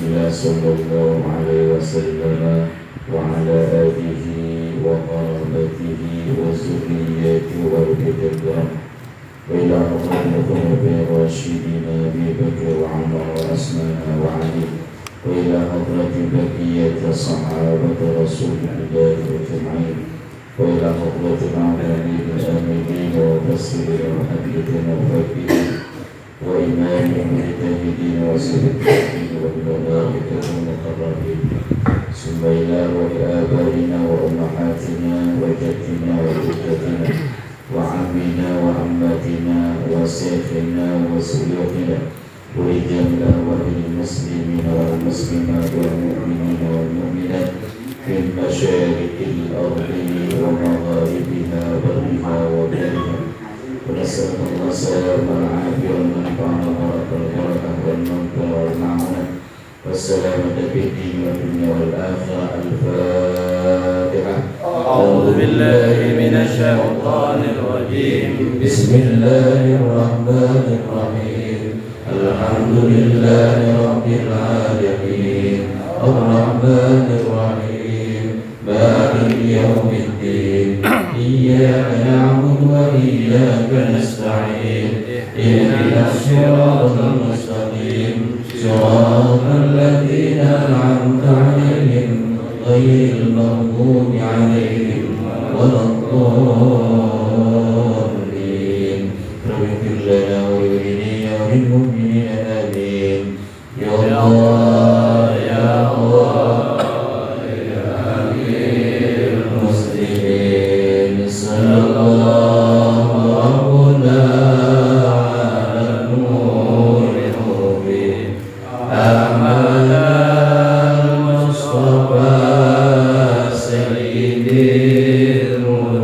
الله صلى الله عليه وسلم وعلى آله وقرابته وذريته وأهله وإلى حضرة الراشدين أبي بكر وعمر وعثمان وعلي وإلى حضرة بقية صحابة رسول الله أجمعين وإلى حضرة العالمين الآمنين وتسير المحدثين والفقهين وإمام المجتهدين وسلطانين والملائكة المقربين ثم إلى روح آبائنا وأمهاتنا وجدنا وجدتنا وعمنا وعماتنا وشيخنا وسيوفنا ورجالنا وللمسلمين والمسلمات والمؤمنين والمؤمنات في مشارق الأرض ومغاربها برها وبرها ونسأل الله السلامة والعافية والمنفعة والبركة والمنفعة والمعونة والسلامة في الدين والدنيا والآخرة. الفاتحة. أعوذ بالله من الشيطان الرجيم. بسم الله الرحمن الرحيم. الحمد لله رب العالمين الرحمن الرحيم مالك يوم الدين إياك نعبد وإياك نستعين اهدنا الصراط المستقيم صراط الذين أنعمت عليهم غير المغضوب عليهم ولا الضالين. رب اغفر لنا ولوالدينا وللمؤمنين آمين. يا الله يا الله يا أمير المسلمين صلى الله ربنا على النور المبين أحمد المصطفى سيد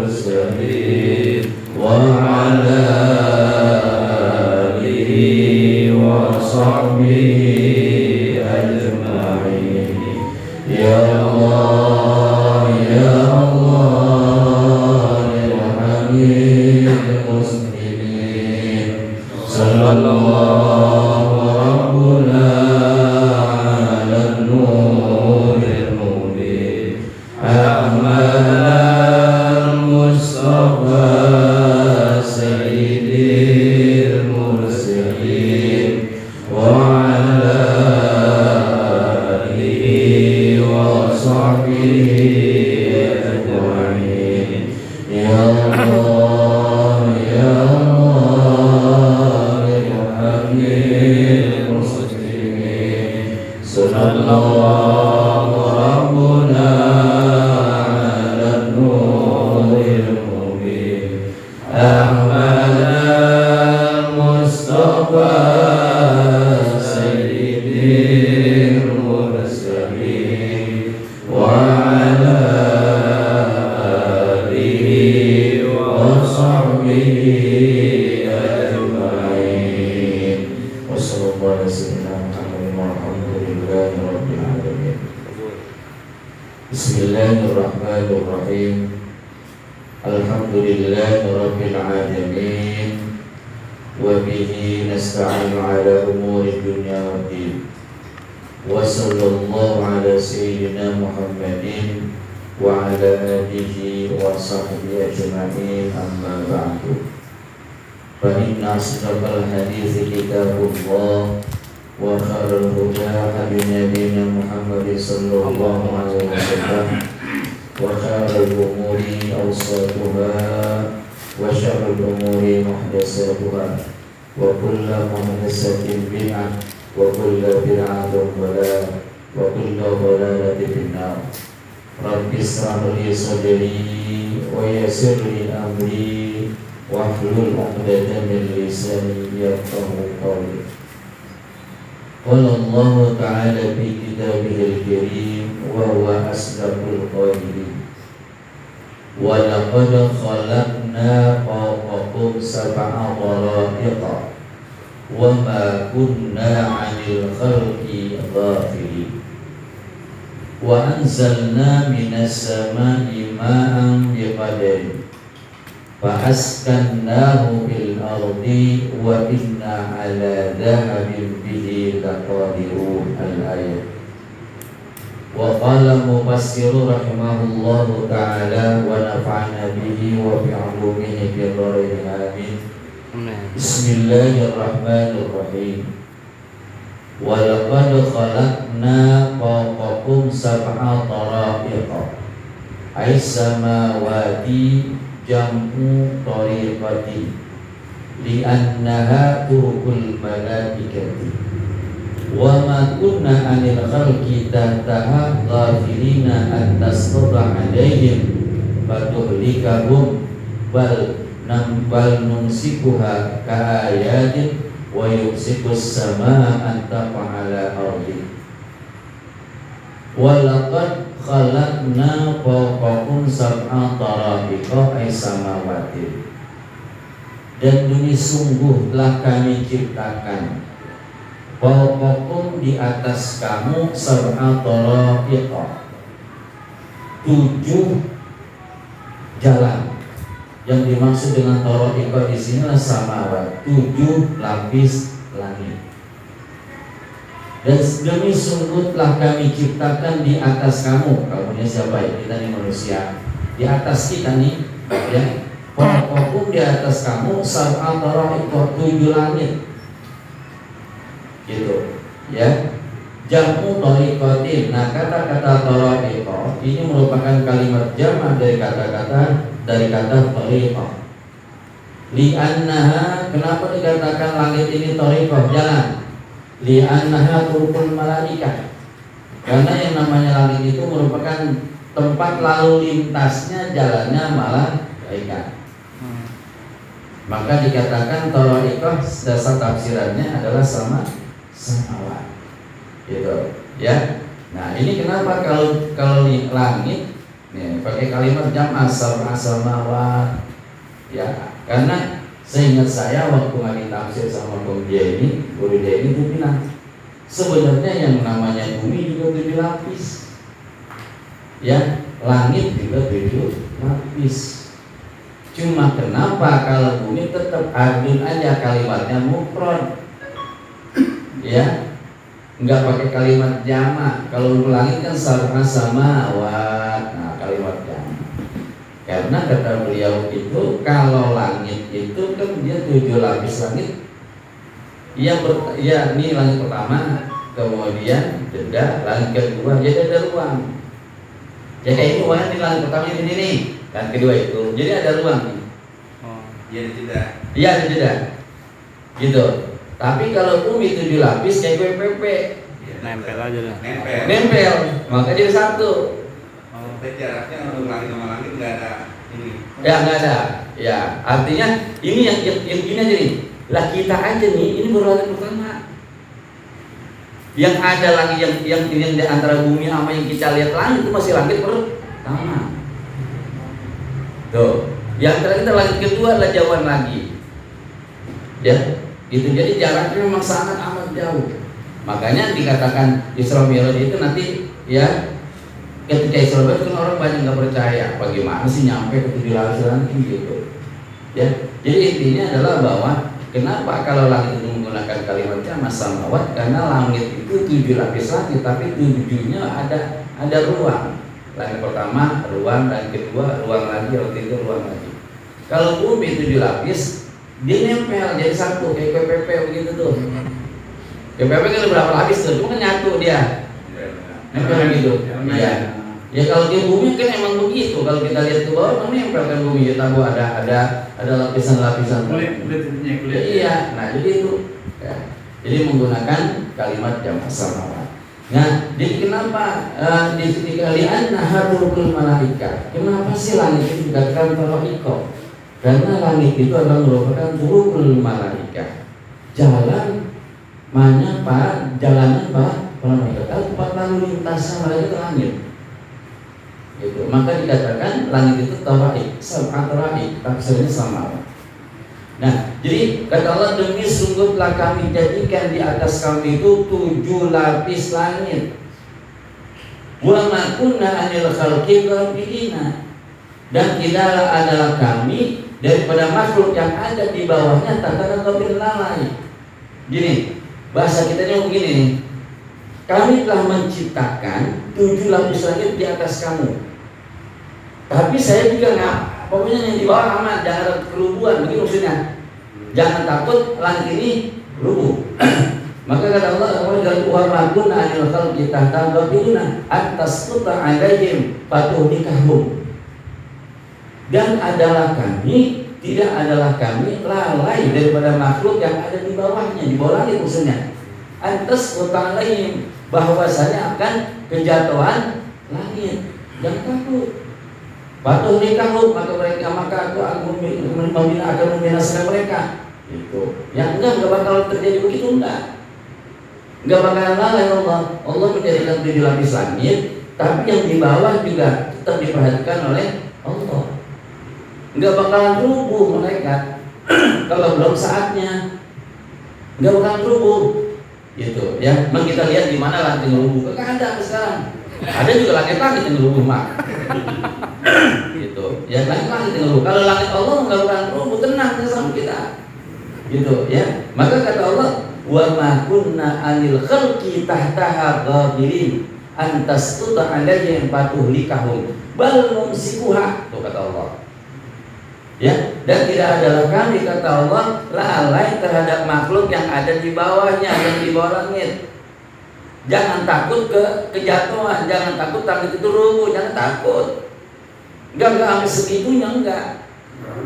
المرسلين وعلى آله وصحبه أجمعين. يا الله يا الله يا حميد المسلمين صلى الله ربنا على النور المبين أحمد المصطفى سيد المرسلين وعلى آله وصحبه أجمعين. يا الله يا الله يا حميد المسلمين صلى الله ربنا على النور المبين أحمد المصطفى سيد المرسلين وعلى آله وصحبه أجمعين. وصلى الله على سيدنا محمد والحمد لله رب العالمين. بسم الله الرحمن الرحيم. الحمد لله رب العالمين وبه نستعين على أمور الدنيا والدين. وصلى الله على سيدنا محمد وعلى آله وصحبه أجمعين. أما بعد فإن أصدق الحديث كتاب الله وخير الهدى هدي نبينا محمد صلى الله عليه وسلم وخير الأمور أوسطها وشر الأمور محدثاتها وكل محدثة بدعة وكل بدعة ضلالة وكل ضلالة في النار. رب اشرح لي صدري ويسر لي أمري واحلل عقدة من لساني يفقهوا قولي. قال الله تعالى في كتابه الكريم وهو أصدق القائلين ولقد خلقنا فوقكم سبع طرائق وما كنا عن الخلق غافلين وأنزلنا من السماء ماء بقدر فأسكناه في الأرض وإنا على ذهب به لقادرون. الآية. Qala mufassiru rahimahullahu ta'ala wa nafa'ana bihi wa bi'ulumihi fil dharain amin. Bismillahirrahmanirrahim. Wa laqad khalaqna fawqakum sab'a tara'iqa ay samawati jam'u tariqati li'annaha turqul malaikati wa ma kunna anil khalqi tahtaha ghafilina an tasqata alaihim fatuhlikahum bal numsikuha ka'ayatin wa yumsikus samaa an taqa'ala ardi wa laqad khalaqna fawqakum sab'a tara'iqa ay samawati, dan demi sungguh telah kami ciptakan fawqakum di atas kamu sab'a tara'iqa 7 jalan. Yang dimaksud dengan tara'iqa di sinilah samawat, 7 lapis langit. Dan demi sungguh telah kami ciptakan di atas kamu. Kamunya siapa ya? Kita ini manusia. Di atas kita nih, ya. Fawqakum di atas kamu sab'a tara'iqa 7 langit. Gitu, ya. Jam'u tariqatin. Nah, kata-kata tariqa ini merupakan kalimat jamak dari kata tariqah. Li'annaha, kenapa dikatakan langit ini tariqah, jalan? Li'annaha turqul malaikah. Karena yang namanya langit itu merupakan tempat lalu lintasnya jalannya malaikat. Maka dikatakan tariqah, dasar tafsirannya adalah samawat, gitu, ya. Nah, ini kenapa kalau di langit nih pakai kalimat jam' samawat, ya, karena seingat saya waktu ngaji tafsir sama guru dia ini itu bilang sebenarnya yang namanya bumi juga 7 lapis, ya, langit juga 7 lapis. Cuma kenapa kalau bumi tetap adun aja kalimatnya mufrad, ya, enggak pakai kalimat jamak. Kalau langit kan samawat, nah kalimat jamak. Karena kata beliau itu kalau langit itu kan dia 7 lapis langit. Ya ini langit pertama, kemudian jeda langit kedua, jadi ada ruang. Ya kayak ini ruangan di langit pertama ini nih, dan kedua itu, jadi ada ruang nih. Oh, iya jeda. Iya ada jeda, gitu. Tapi kalau bumi 7 lapis kayak PPP, nempel aja dah. Nempel, maka jadi satu. Oh, jaraknya untuk langit sama langit nggak ada ini. Ya nggak ada. Ya artinya ini yang gini aja nih. Lah kita aja nih, ini baru langit pertama. Yang ada langit yang di antara bumi sama yang kita lihat langit itu masih langit pertama. Tuh, yang terakhir kita langit kedua adalah jauhan lagi. Ya. Itu jadi jaraknya memang sangat amat jauh. Makanya dikatakan Isra Mi'raj itu nanti, ya, ketika Isra Mi'raj kan orang banyak nggak percaya bagaimana sih nyampe ke 7 lapis langit gitu, ya. Jadi intinya adalah bahwa kenapa kalau langit itu menggunakan kalimat jamak samawat, karena langit itu 7 lapis langit, tapi 7-nya ada ruang. Langit pertama ruang, langit kedua ruang lagi, langit ketiga ruang lagi. Kalau bumi 7 lapis, dia nempel jadi satu kayak PPP begitu tuh. PPP kan berapa lapis tuh, cuma kan nyatu dia, nempel gitu. Iya. Ya kalau di bumi kan emang begitu. Kalau kita lihat ke bawah, memang nempel kan bumi. Ya tahu ada lapisan-lapisan. Kulit. Iya. Nah jadi itu, ya. Jadi menggunakan kalimat jamak samawat. Nah, jadi kenapa di sini kalian turqul malaika? Kenapa sih langit itu dikatakan tara'iqa? Karena langit itu adalah merupakan turqul malaika, jalanan para malaikat, tempat lalu lintasnya malaikat langit. Gitu. Maka dikatakan langit itu tara'iq, sab'a tara'iq, tafsirnya sama. Nah, jadi kata Allah, demi sungguh telah kami jadikan di atas kami itu 7 lapis langit. Wa ma kunna 'anil khalqi ghafilina, dan tidaklah adalah kami daripada makhluk yang ada di bawahnya tak ada lalai. Gini, bahasa kita ini begini nih. kami telah menciptakan 7 lapis langit di atas kamu. Tapi saya juga nggak, pokoknya yang di bawah aman, jangan ada kerubuhan, begitu maksudnya. Jangan takut langit ini rubuh. Maka kata Allah, wa jaluha makuna anil khalqi tahta ghabiruna atas tuta alaihim fatuhnikahum. Dan tidak adalah kami lalai daripada makhluk yang ada di bawahnya, di bawah langit maksudnya. Atas tuta alaihim, bahwasanya akan kejatuhan langit. Jangan takut. Fatuhnikahum, maka aku akan membinasakan mereka. Itu. Yang enggak bakal terjadi begitu enggak. Enggak bakalan lalai Allah menjadikan 7 lapis langit, tapi yang di bawah juga tetap diperhatikan oleh Allah. Enggak bakalan rubuh mereka kalau belum saatnya. Enggak bakalan rubuh. Gitu ya. Memang kita lihat di mana langit yang rubuh. Enggak ada sekarang. Ada juga langit-langit yang rubuh mak. Gitu. Ya langit-langit yang rubuh. Kalau langit Allah enggak bakalan rubuh, tenang sama kita. Gitu ya. Maka kata Allah, wa ma kunna anil khalqi tahtaha ghabirin antas tuta alaihim fatuhlikahum bal mumsikuha, itu kata Allah. Ya, dan tidak adalah kami, kata Allah, lalai terhadap makhluk yang ada di bawahnya, yang di bawah langit. Jangan takut kejatuhan, jangan takut langit itu rubuh, jangan takut. Enggak sampai segitunya, enggak.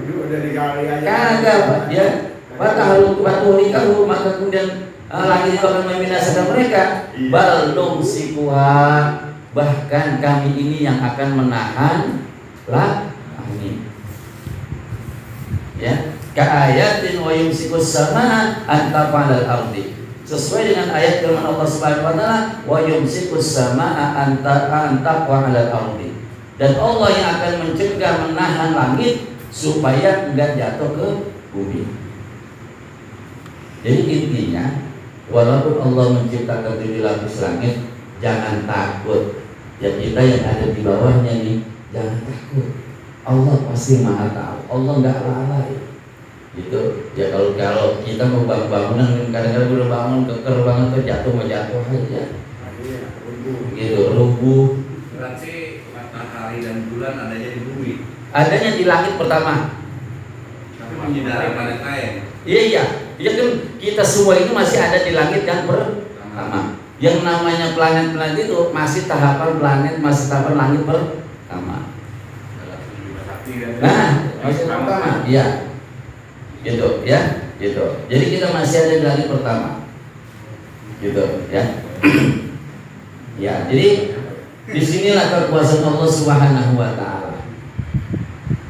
Udah dikali aja. Kagak, ya. Fatuhlikahum, maka kemudian langit akan membinasakan mereka. Bal numsikuha, bahkan kami ini yang akan menahan langit. Ya, kaayatin wa yumsikus samaa an taqa'al ardi. Sesuai dengan ayat firman Allah Subhanahu wa taala, wa yumsikus samaa an taqa'al ardi. Dan Allah yang akan mencegah, menahan langit supaya enggak jatuh ke bumi. Jadi intinya, walaupun Allah menciptakan 7 lapis langit, jangan takut. Ya kita yang ada di bawahnya nih, jangan takut. Allah pasti Maha tahu. Allah nggak lalai. Gitu. Ya kalau kita mau bangunan, kadang-kadang udah bangun keker banget tuh jatuh aja. Gitu, rubuh. Berarti matahari dan bulan adanya di bumi. Adanya di langit pertama. Tapi menyinari planet lain. Iya. Ya kan kita semua itu masih ada di langit yang pertama. Yang namanya planet-planet itu masih tahapan planet, masih tahapan langit pertama. Nah, masih pertama, iya. Gitu, ya, gitu. Jadi kita masih ada di langit pertama. Gitu, ya. Ya, jadi disinilah kekuasaan Allah Subhanahu wa taala.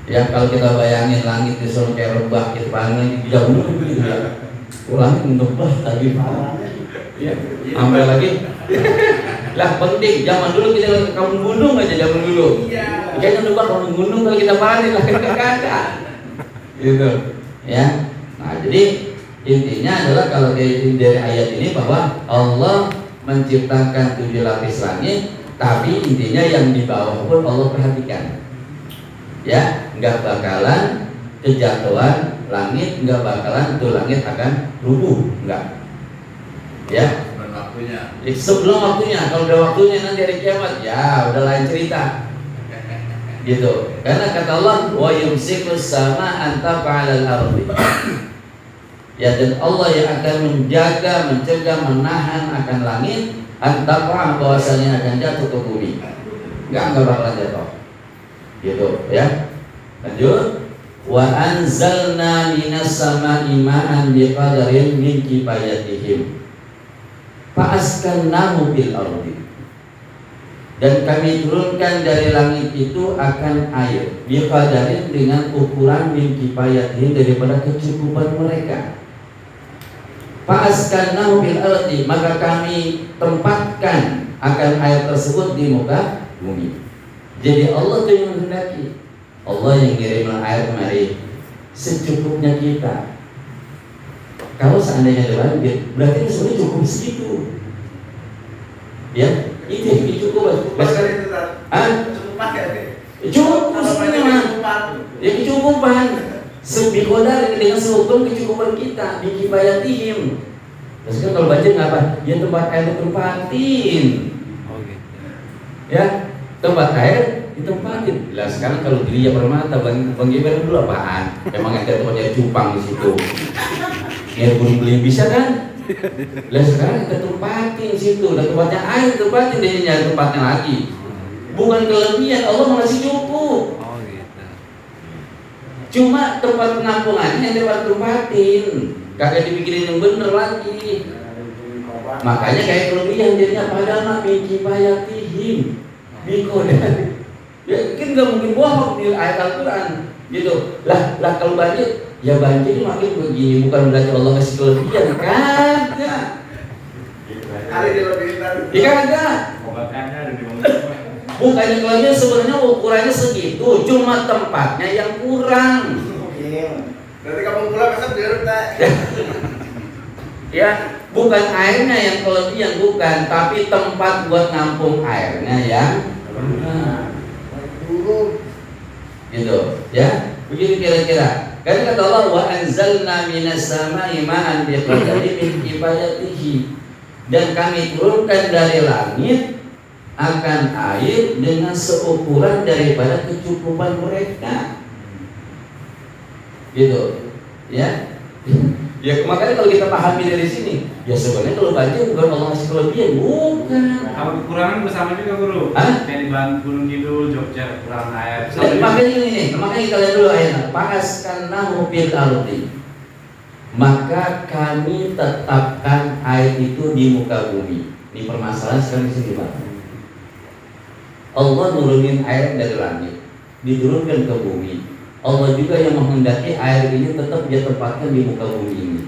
Ya, kalau kita bayangin langit disuruh kayak rebah, kita bayangin jauh gitu ya. Langit rebah tadi ya, sampai lagi. Lah penting, zaman dulu kita ke kampung gunung aja zaman dulu. Iya. Kayaknya rebah kampung gunung kalau kita balik lah kagak. Gitu. Ya. Nah, jadi intinya adalah kalau dari ayat ini bahwa Allah menciptakan 7 lapis langit, tapi intinya yang di bawah pun Allah perhatikan. Ya, nggak bakalan kejatuhan langit, nggak bakalan tuh langit akan rubuh, nggak. Ya, sebelum waktunya. Kalau udah waktunya nanti hari kiamat, ya udah lain cerita. Gitu. Karena kata Allah, wa yumsikus sama anta fa'alal ardi. Ya, dan Allah yang akan menjaga, mencegah, menahan akan langit, anta fa'al, bahwasanya akan jatuh ke bumi. Nggak bakalan jatuh. Gitu ya. Lanjut. Wa anzalna minas sama'i ma'an biqadarin min kifayatihim fa askannahu bil ardi. Dan kami turunkan dari langit itu akan air biqadarin dengan ukuran min kifayatihim, daripada kecukupan mereka. Fa askannahu bil ardi, maka kami tempatkan akan air tersebut di muka bumi. Jadi Allah itu yang menghendaki, Allah yang ngirim air kemari secukupnya kita. Kalau seandainya ada banjir, berarti sebenarnya cukup segitu. Ya, itu yang cukup. Bahkan itu cukup pakai. Cukup sebenarnya. Ya kecukupan. Sebiqodar dengan seukur kecukupan kita, bikibayatihim. Terus kan kalau banjir ngapa? Ya tempat air ditempatin. Oh gitu. Ya, tempat air ditempatin. Lah sekarang kalau Gereja Permata Bang Geber dulu apaan? Emang ada tempatnya cupang di situ. Ya beli bisa kan? Lah sekarang kita tempatin di situ. Dan tempatnya air tempatin dia nyari tempatnya lagi. Bukan kelebihan, Allah masih cukup. Oh gitu. Cuma tempat penampungannya yang tempat tempatin. Kagak dipikirin yang bener lagi. Makanya kayak kelebihan jadinya padahal nabi kifayatihim biqadar. Ya kan nggak mungkin bohong di ayat Al-Quran gitu. Lah kalau banjir, ya banjir makin begini bukan berarti Allah kasih kelebihan, kagak. Kali dia lebih pintar. Ya kagak. Bukannya kelebihan sebenarnya ukurannya segitu, cuma tempatnya yang kurang. Berarti kamu pulang besok diurut tak? Ya, bukan airnya yang kelebihan bukan, tapi tempat buat nampung airnya yang gitu, ya. Begitu kira-kira. Karena kata Allah wa anzalna minas samai ma'an biqadarin min kifayatihi. Dan kami turunkan dari langit akan air dengan seukuran daripada kecukupan mereka. Gitu, ya. Ya makanya kalau kita pahami dari sini, ya sebenarnya kalau banjir bukan Allah kasih kelebihan, bukan. Kalau kekurangan bersama juga guru. Hah? Kayak di Gunung Kidul, Jogja kekurangan air. Makanya ini, makanya kita lihat dulu ayatnya. Fa'askannahu fil ardi. Maka kami tetapkan air itu di muka bumi. Ini permasalahan sekarang di sini, Pak. Allah nurunin air dari langit, diturunkan ke bumi. Allah juga yang menghendaki air ini tetap dia tempatkan di muka bumi ini.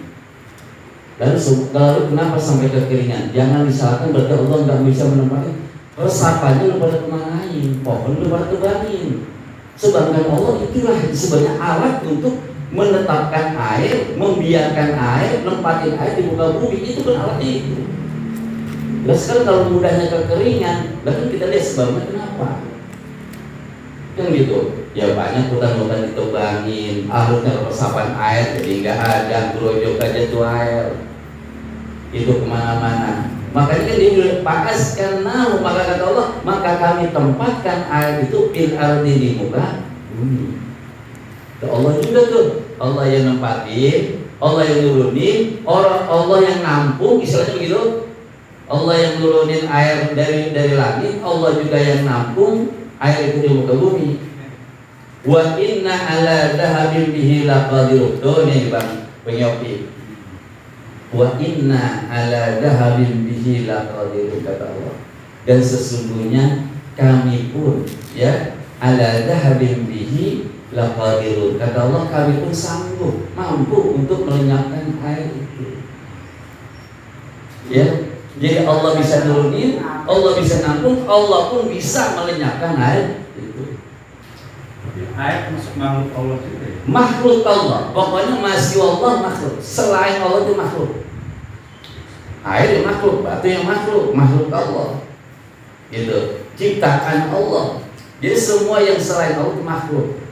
Lalu kenapa sampai kekeringan? Jangan disalahkan berarti Allah nggak bisa menempatkan. Resapannya lu pada kemanain, pohon lu pada tebangin. Sedangkan Allah itulah sebenarnya alat untuk menetapkan air, membiarkan air, nempatin air di muka bumi. Itu kan alatnya itu. Nah sekarang kalau mudahnya kekeringan, lalu kita lihat sebabnya kenapa? Kan gitu. Ya banyak hutan-hutan ditebangin, harusnya resapan air jadi nggak ada, grojok aja tuh air itu kemana-mana. Makanya kan dia fa'askannahu, maka kata Allah, maka kami tempatkan air itu fil ardi di muka bumi. Allah juga tuh, Allah yang nempatin, Allah yang nurunin, Allah yang nampung, istilahnya begitu. Allah yang nurunin air dari langit, Allah juga yang nampung air itu di muka bumi. Wa inna ala dhahabin bihi laqadirun. Tuh nih Bang Penyopi. Wa inna ala dhahabin bihi laqadirun, kata Allah. Dan sesungguhnya kami pun ya ala dhahabin bihi laqadirun, kata Allah, kami pun sanggup, mampu untuk melenyapkan air itu. Ya. Jadi Allah bisa nurunin, Allah bisa nampung, Allah pun bisa melenyapkan air itu. Air masuk makhluk Allah juga ya? Makhluk Allah, pokoknya masih Allah makhluk. Selain Allah itu makhluk. Air yang makhluk, batu yang makhluk, makhluk Allah. Gitu, ciptaan Allah. Jadi semua yang selain Allah itu makhluk.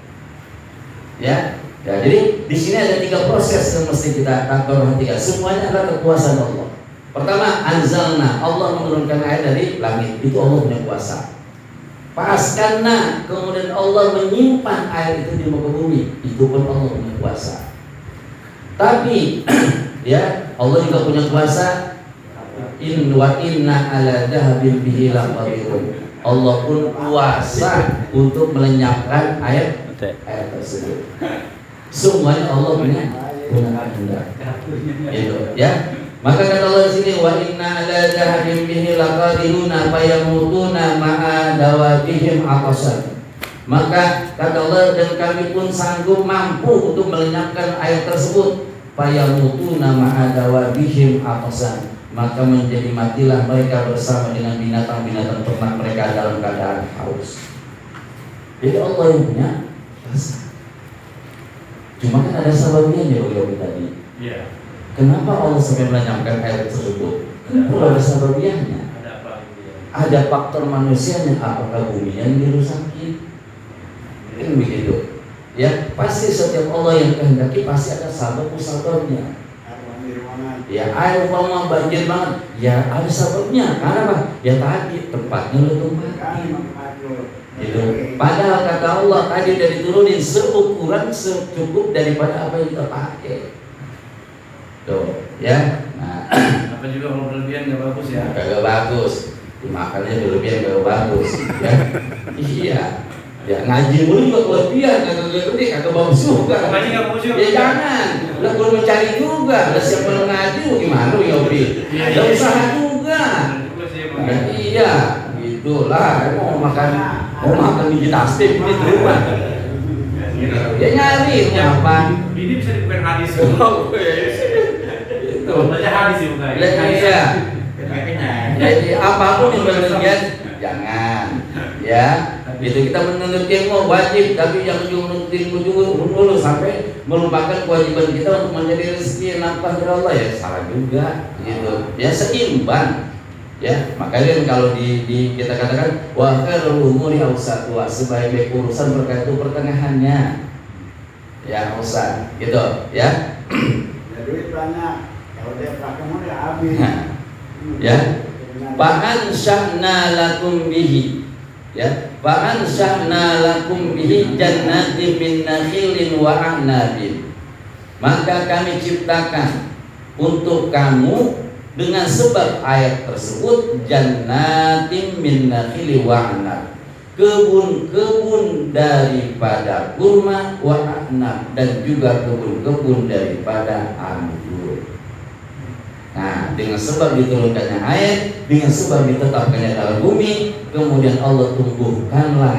Ya, jadi di sini ada 3 proses yang mesti kita perhatikan. Semuanya adalah kekuasaan Allah. Pertama, anzalna, Allah menurunkan air dari langit, itu Allah punya kuasa. Fa'askanna, kemudian Allah menyimpan air itu di muka bumi, itu pun Allah punya kuasa. Tapi ya Allah juga punya kuasa. Inna ala dhahabin bihi laqadirun. Allah pun kuasa untuk melenyapkan air tersebut. Semuanya Allah punya kehendak. Itu ya. Maka kata Allah di sini, wa inna ala dhahabin bihi laqadiruna fayamutuna ma'a dawabihim atasan. Maka kata Allah, dan kami pun sanggup mampu untuk melenyapkan air tersebut. Fayamutuna ma'a dawabihim atasan. Maka menjadi matilah mereka bersama dengan binatang-binatang ternak mereka dalam keadaan haus. Jadi Allah yang punya kuasa. Cuma kan ada sababnya bagi tadi. Iya. Kenapa Allah sampai melenyapkan air tersebut? Kenapa ada sababiahnya? Ada apa gitu ya? Ada faktor manusianya, apakah bumi yang dirusakin? Kan begitu. Ya, pasti setiap Allah yang kehendaki pasti ada sabab musababnya. Ya air umpama banjir banget, ya ada sebabnya. Karena apa? Ya tadi tempatnya lu tempatin. Gitu. Padahal kata Allah tadi udah diturunin seukuran secukup daripada apa yang kita pakai. Tuh, ya. Nah, Apa juga kalau berlebihan nggak bagus ya? kagak bagus. Makannya berlebihan kagak bagus. Ya. Iya. Ya ngaji mulu juga kelebihan, kagak bagus juga. Ngaji nggak bagus juga. Ya jangan. Lah perlu mencari juga. Lah siapa yang ngaji gimana lu Yobi? Ada usaha juga. Nah, iya, gitulah. Mau makan biji tasbih ini rumah. Ya nyari apa? Ini bisa dibuka hadis. Itu. Baca hadis sih bukan. Iya. Jadi apapun yang berlebihan jangan. Ya. Itu kita menuntut ilmu wajib, tapi jangan juga menuntut ilmu dulu sampai melupakan kewajiban kita untuk mencari rezeki nafkah dari Allah, ya salah juga gitu. Ya seimbang. Ya, makanya kalau kita katakan wa khairul umuri awsatuha, sebaik-baik urusan berkait itu pertengahannya. Ya, usah gitu, ya. Ya duit banyak. Kalau dia pakai mau ya habis. Ya. Fa'an sya'na lakum bihi. Ya, fa'an sya'na lakum bihi jannatin min nakhilin wa a'nabin. Maka kami ciptakan untuk kamu dengan sebab ayat tersebut jannatin min nakhilin wa a'nab. Kebun-kebun daripada kurma wa a'nab, dan juga kebun-kebun daripada anggur. Nah, dengan sebab diturunkannya ayat, dengan sebab ditetapkannya dalam bumi, kemudian Allah tumbuhkanlah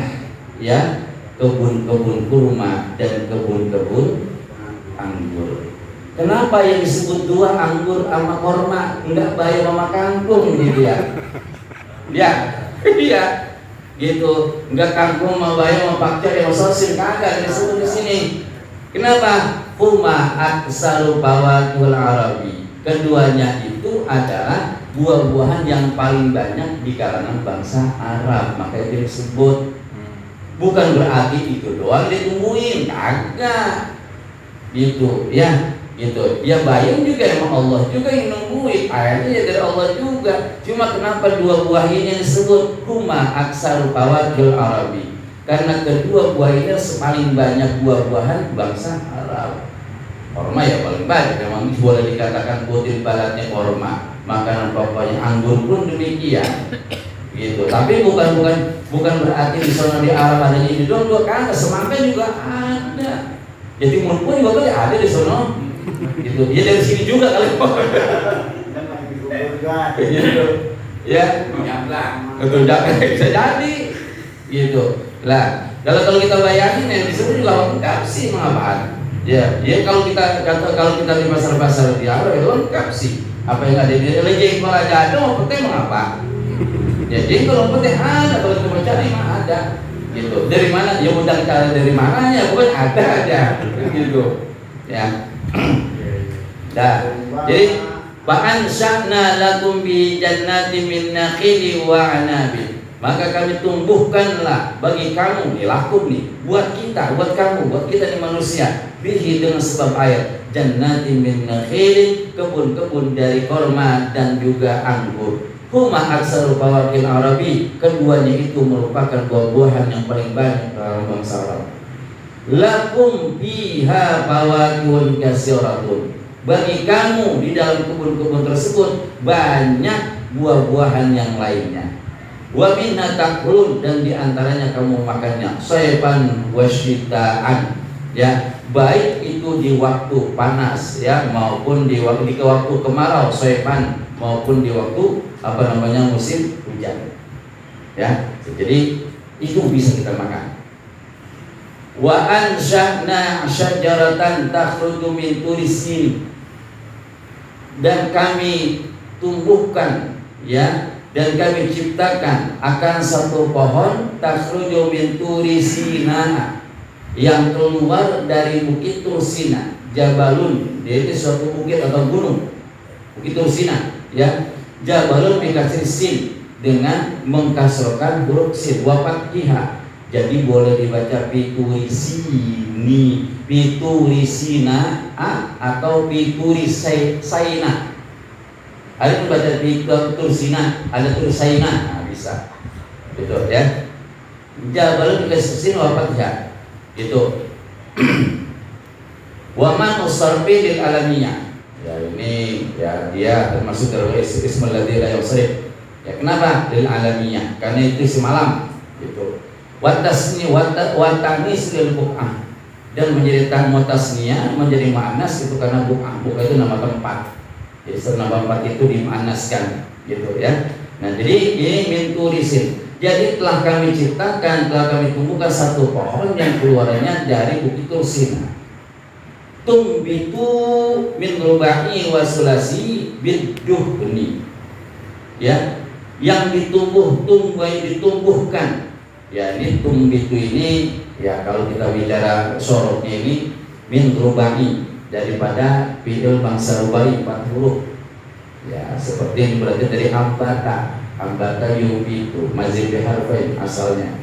ya kebun-kebun kurma dan kebun-kebun anggur. Kenapa yang disebut dua anggur sama kurma, enggak bayam sama kangkung gitu ya? Ya, iya, gitu. Enggak kangkung sama bayam sama pakcoy sama sosis, kagak disebut di sini. Kenapa? Huma aksaru bawatul Arabi. Keduanya itu adalah buah-buahan yang paling banyak di kalangan bangsa Arab, maka itu disebut. Bukan berarti itu doang ditumbuhin, kagak. Gitu, ya, gitu. Ya bayam juga emang Allah juga yang nungguin, ayatnya dari Allah juga. Cuma kenapa dua buah ini disebut huma aksaru bawatil Arabi? Karena kedua buah ini paling banyak buah-buahan bangsa Arab. Korma ya paling banyak, memang boleh dikatakan putih balatnya korma. Makanan pokoknya anggur pun demikian, gitu. Tapi bukan berarti di sana di Arab ada ini doang, kan semangka juga ada. Jadi timur pun juga ada di sana, gitu. Dia dari sini juga kali. Gitu. Ya, betul, bisa jadi, gitu. Lah, kalau kita bayangin yang disebut lengkap sih mengapa? Ya, kalau kita di pasar-pasar di Arab ya lengkap sih. Apa yang ada di jengkol aja ada, mau pete mengapa? Ya jengkol pete ada, kalau kita cari mah ada. Gitu. Dari mana? Ya undang cara dari mananya, bukan ada aja. Gitu. Ya. Dah. Jadi ba'an sya'na lakum bi jannati min nakhili wa anabin. Maka kami tumbuhkanlah bagi kamu, nih lakum nih, buat kita, buat kamu, buat kita nih manusia, bihi dengan sebab ayat jannatin min nakhilin, kebun-kebun dari korma dan juga anggur. Huma aksaru bawakil Arabi, keduanya itu merupakan buah-buahan yang paling banyak dalam bangsa Arab. Lakum biha bawakun kasiratun, bagi kamu di dalam kebun-kebun tersebut banyak buah-buahan yang lainnya. Wa minna takulun, dan diantaranya kamu makannya sayban wasyitaan, ya, baik itu di waktu panas ya maupun di waktu kemarau sayban, maupun di waktu musim hujan, ya. Jadi itu bisa kita makan. Wa ansha'na syajaratan takhruju min turisin, dan kami tumbuhkan ya, dan kami ciptakan akan satu pohon takhruju min turisina, yang keluar dari bukit Tursina. Jabalun, yaitu suatu bukit atau gunung, bukit Tursina ya. Jabalun dikasih sin dengan mengkasrokan huruf sin, wa fathiha, Jadi boleh dibaca piturisini, piturisina atau piturisaina. Ada yang baca piturisina, ada turisaina, nah, bisa. Gitu ya. Jabal dikasih sin wafat ya. Gitu. Waman usarfi lil alamiyah. Ya ini ya dia termasuk dari ismul ladzi la yusrif. Ya kenapa lil alamiyah? Karena itu semalam gitu. Watasni watanis lil buq'ah, dan menjadi tasniyah menjadi muannas itu karena buq'ah. Buq'ah itu nama tempat. Jadi nama tempat itu dimuannaskan gitu ya. Nah, jadi ini min turisin. Jadi telah kami ciptakan, telah kami tumbuhkan satu pohon yang keluarannya dari bukit Tursina. Tumbitu min ruba'i wa sulasi biduhni. Ya, yang ditumbuhkan. Ya, ini tumbitu ini ya kalau kita bicara sorotnya ini min ruba'i, daripada fi'il bangsa rubai 4 huruf. Ya, seperti yang berarti dari ambata yubitu mazid biharfain asalnya.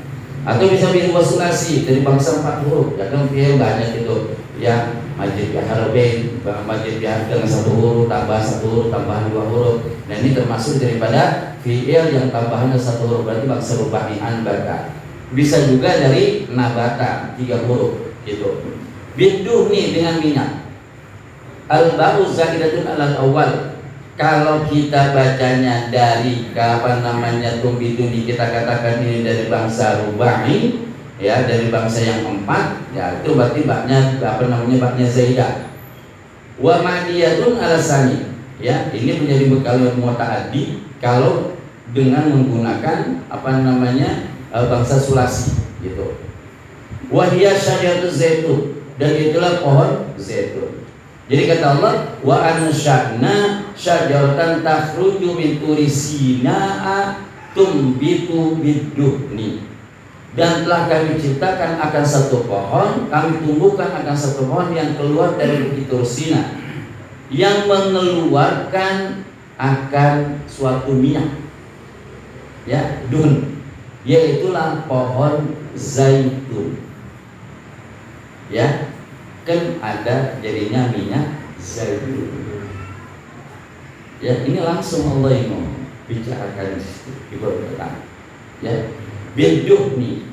Atau bisa wasulasi dari bangsa 4 huruf. Ya kan fi'il banyak itu. Ya, mazid biharfain, mazid bihar dengan 1 huruf tambah 1 huruf tambah 2 huruf. Dan ini termasuk daripada fi'il yang tambahannya 1 huruf, berarti bangsa rubai ambata. Bisa juga dari nabata 3 huruf gitu. Biduhni dengan minyak. Al-ba'u zaidatun alal awal. Kalau kita bacanya dari tumbiduni, kita katakan ini dari bangsa rubai, ya dari bangsa yang 4, ya itu berarti baknya baknya zaidah. Wa ma'diyatun alasani, ya ini menjadi kalimat muta'addi kalau dengan menggunakan bangsa sulasi gitu. Wa hiya syajaratuz zaitun, dan itulah pohon zaitun. Jadi kata Allah, wa ansha'na syajaratan takhruju min turi Sinaa tumbitu biduhni. Dan telah kami ciptakan akan satu pohon, kami tumbuhkan akan satu pohon yang keluar dari bukit Tursina, yang mengeluarkan akan suatu minyak. Ya, dun, yaitulah pohon zaitun. Ya, kan ada jadinya minyak zaitun. Ya, ini langsung Allah yang bicarakan di Quran. Ya, biduhni.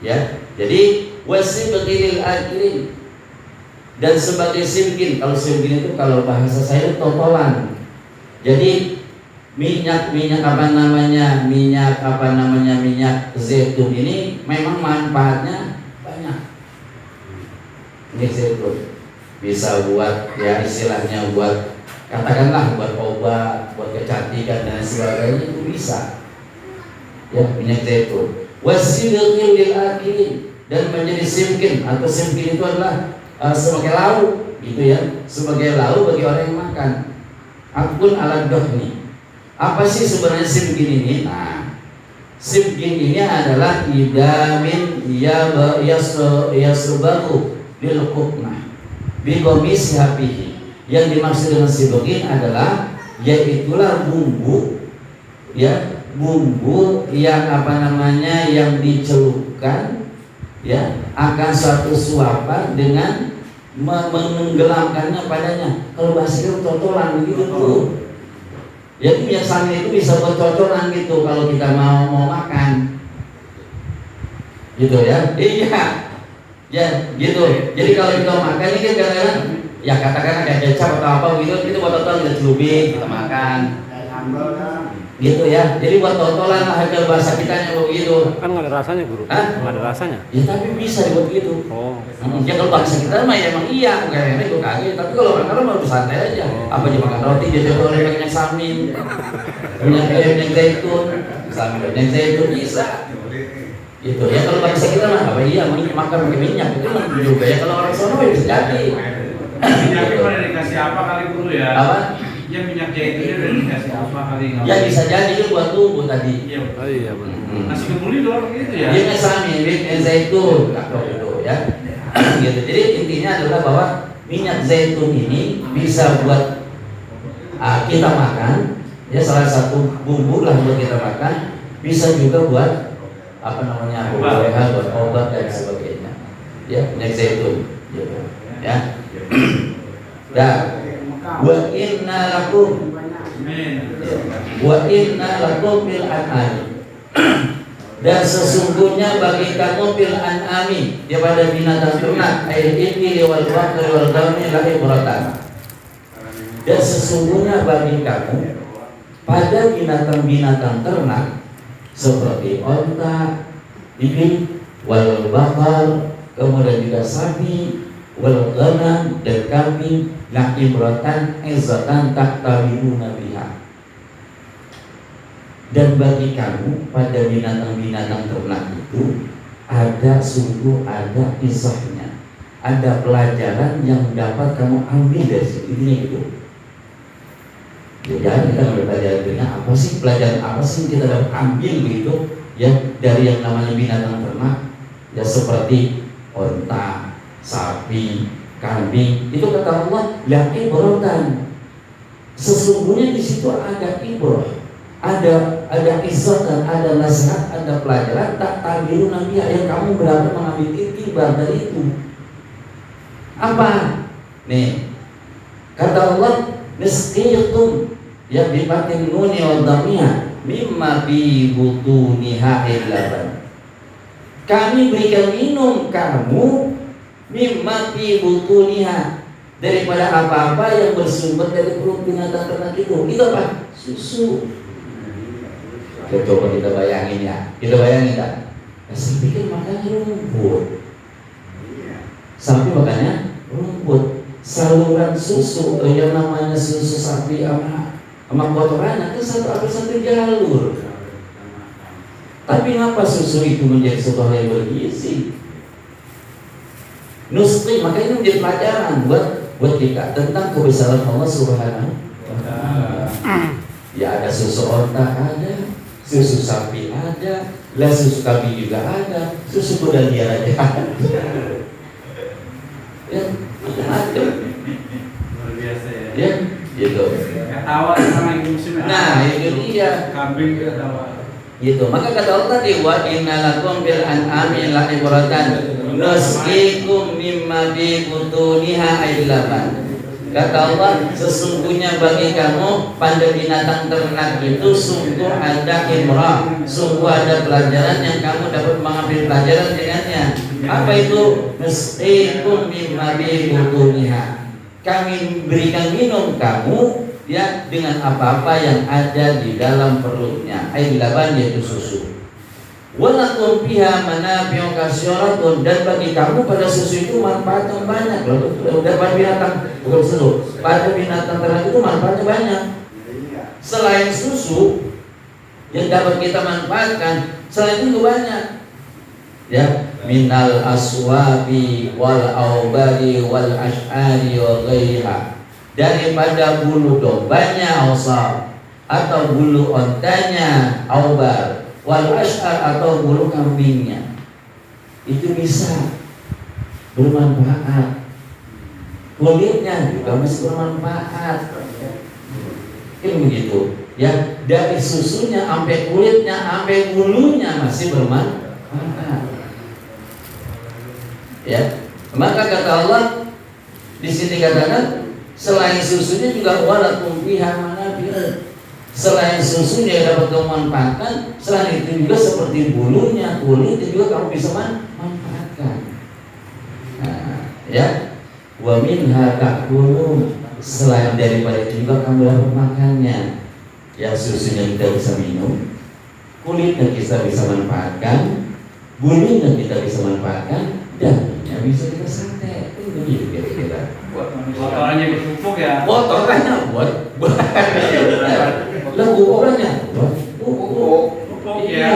Ya, jadi wasibqil akhirin, dan sebagai simkin. Kalau simkin itu kalau bahasa saya totolan. Jadi minyak zaitun ini memang manfaatnya banyak. Minyak zaitun bisa buat ya istilahnya buat katakanlah buat obat, buat kecantikan dan sebagainya itu bisa. Ya, minyak zaitun. Wasilqil lil akhirin, dan menjadi simkin, atau simkin itu adalah sebagai lauk gitu ya, sebagai lauk bagi orang yang makan. Akun ala dohni. Apa sih sebenarnya simkin ini? Nah, simkin ini adalah idamin yasbahu bil hukmah bi qamis habihi. Yang dimaksud dengan simkin adalah yaitulah bumbu, ya, bumbu yang yang dicelupkan ya akan suatu suapan dengan menenggelamkannya padanya. Kalau bahasa itu totolan begitu tuh. Jadi biasanya itu bisa buat cocolan gitu kalau kita mau makan. Gitu ya. Iya. Ya, gitu. Jadi kalau kita makan ini kan kadang-kadang ya katakan ada kecap atau apa gitu, itu buat totolan kita celupin, kita makan. Gitu ya, jadi buat totolan lah kalau bahasa kita yang begitu. Kan nggak ada rasanya guru. Hah? Nggak ada rasanya. Ya tapi bisa dibuat gitu. Oh. Ya kalau bahasa kita mah ya emang iya, bukan gue kaget. Tapi kalau orang Arab mah santai aja. Apa aja makan roti, dia coba oleh minyak samin, minyak zaitun, samin minyak zaitun bisa. Gitu ya, kalau bahasa kita mah apa iya makan pakai minyak itu mah juga ya, kalau orang sono bisa jadi. Minyaknya udah dikasih apa kali guru ya? Apa? Ya minyak zaitun udah dikasih apa kali? Ya bisa jadi itu buat tubuh tadi. Iya. Oh iya benar. Nasi kebuli doang gitu ya? Dia ngesamin, minyak zaitun, atau itu ya. Gitu. Jadi intinya adalah bahwa minyak zaitun ini bisa buat kita makan, ya salah satu bumbu lah buat kita makan. Bisa juga buat apa namanya Obat. buah buat obat dan sebagainya. Ya, minyak zaitun. Gitu. Ya. Dan wa inna lakum Amin. wa inna lakum fil an'ami. Dan sesungguhnya bagi kamu fil an'ami daripada binatang ternak air ibli wal baqar wal ghanami la ibratan. Dan sesungguhnya bagi kamu pada binatang-binatang ternak seperti onta, ibil, wal baqar, kemudian juga sapi, wal ghanam dan kambing, la ibratan izatan taktabiruna biha. Dan bagi kamu pada binatang-binatang ternak itu ada sungguh ada kisahnya, ada pelajaran yang dapat kamu ambil dari situ. Ini itu. Jadi kita belajar apa sih, pelajaran apa sih yang kita dapat ambil begitu ya dari yang namanya binatang ternak ya seperti onta, sapi, kambing. Itu kata Allah la ibratan. Sesungguhnya di situ ada ibrah. Ada izzat dan ada nasihat, ada pelajaran tak tabiru nabi yang kamu berapa mengambil iktibar dari itu. Apa? Nih, kata Allah, nisqiyatum ya bifatin nuni wal dhamiyah mimma bi butuniha laban. Kami berikan minum kamu mimma bi butuniha daripada apa-apa yang bersumber dari perut binatang ternak itu. Itu apa? Susu. Coba kita bayangin ya, kita bayangin kan? Saya pikir makannya rumput, sapi makannya rumput, saluran susu yang namanya susu sapi sama kotorannya itu satu jalur. Tapi ngapa susu itu menjadi sesuatu yang bergizi? Nusqi, makanya ini menjadi pelajaran buat kita tentang kebesaran Allah Subhanahu wa Ta'ala. Ya ada susu onta ada, susu sapi ada, lah susu kambing juga ada, susu kuda liar aja ada. Ya, macam-macam. Luar biasa ya. Ya, gitu. Ketawa sama yang musim. Nah, itu dia. Kambing kita tawa. Gitu. Maka kata Allah tadi wa innalakum bil an'ami la ibratan nusqikum mimma bi butuniha ailaban. Kata Allah, sesungguhnya bagi kamu pada binatang ternak itu sungguh ada ibrah, sungguh ada pelajaran yang kamu dapat mengambil pelajaran dengannya. Apa itu? Nusqikum mimma bi butuniha. Kami berikan minum kamu ya dengan apa-apa yang ada di dalam perutnya. Air laban yaitu susu. Walakum fiha manafi'u katsiratun, dan bagi kamu pada susu itu manfaat yang banyak. Pada binatang bukan susu, pada binatang ternak itu manfaatnya banyak. Selain susu yang dapat kita manfaatkan, selain itu banyak. Ya, minal aswabi wal aubari wal ash'ari wa ghaiha. Daripada bulu dombanya ausab atau bulu ontanya aubar, wal ash'ar atau bulu kambingnya, itu bisa bermanfaat. Kulitnya juga masih bermanfaat. Kan begitu ya, dari susunya sampai kulitnya sampai bulunya masih bermanfaat. Ya, maka kata Allah di sini katakan selain susunya juga walakum fiha manafi'u. Selain susunya dapat kamu manfaatkan, selain itu juga seperti bulunya, kulitnya juga kamu bisa manfaatkan. Nah, ya, wa minha ta'kulun. Selain daripada itu juga kamu dapat makannya. Ya, susunya kita bisa minum, kulitnya kita bisa manfaatkan, bulunya kita bisa manfaatkan, dagingnya bisa kita sate. Itu begitu kira-kira. Kotorannya dipupuk ya. Kotorannya buat lah kotorannya buat Pupuk ya.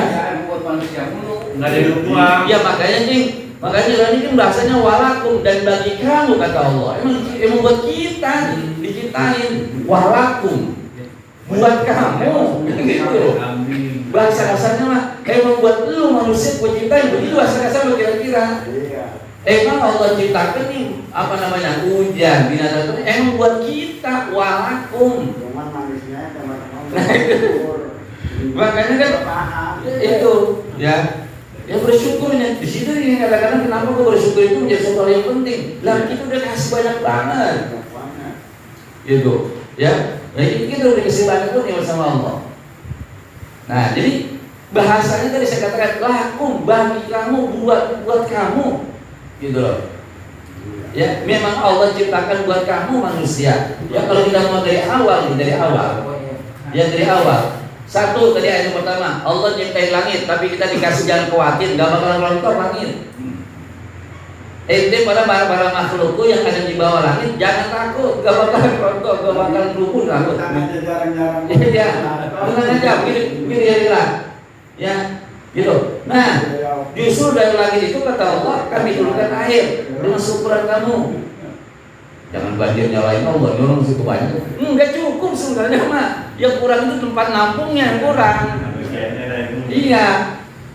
buat manusia mulu. Enggak ada dibuang. Ya makanya ini kan bahasanya walakum, dan bagi kamu kata Allah. Emang buat kita diciptain walakum, buat kamu gitu. Bahasa kasarnya mah emang buat lu manusia buat ciptain, begitu bahasa kasar kira-kira. Emang Allah ciptakan nih apa namanya hujan binatang itu emang buat kita walakum. Cuman manusia teman-teman. Makanya kan itu ya bersyukurnya. Di situ ini kadang-kadang kenapa kok bersyukur itu menjadi sesuatu yang penting. Lah kita udah kasih banyak banget. Gitu. Ya. Nah kita udah kasih banyak pun ya sama Allah. Nah, jadi bahasanya tadi saya katakan lakum bagi kamu, buat kamu. Gitu loh. Ya, memang Allah ciptakan buat kamu manusia. Ya kalau kita mau dari awal. Ya dari awal. Satu tadi ayat yang pertama, Allah ciptain langit, tapi kita dikasih jangan khawatir, gak bakalan rontok langit. Ente pada para makhlukku yang ada di bawah langit, jangan takut, gak bakalan rontok, gak bakalan rukun takut. Iya, tenang aja, pilih-pilihlah. Ya, gitu. Nah, justru dari langit itu kata Allah, kami turunkan air dengan seukuran kamu. Jangan banjir nyalain Allah, orang situ banyak. Enggak cukup sebenarnya mah. Yang kurang itu tempat nampungnya yang kurang. Iya.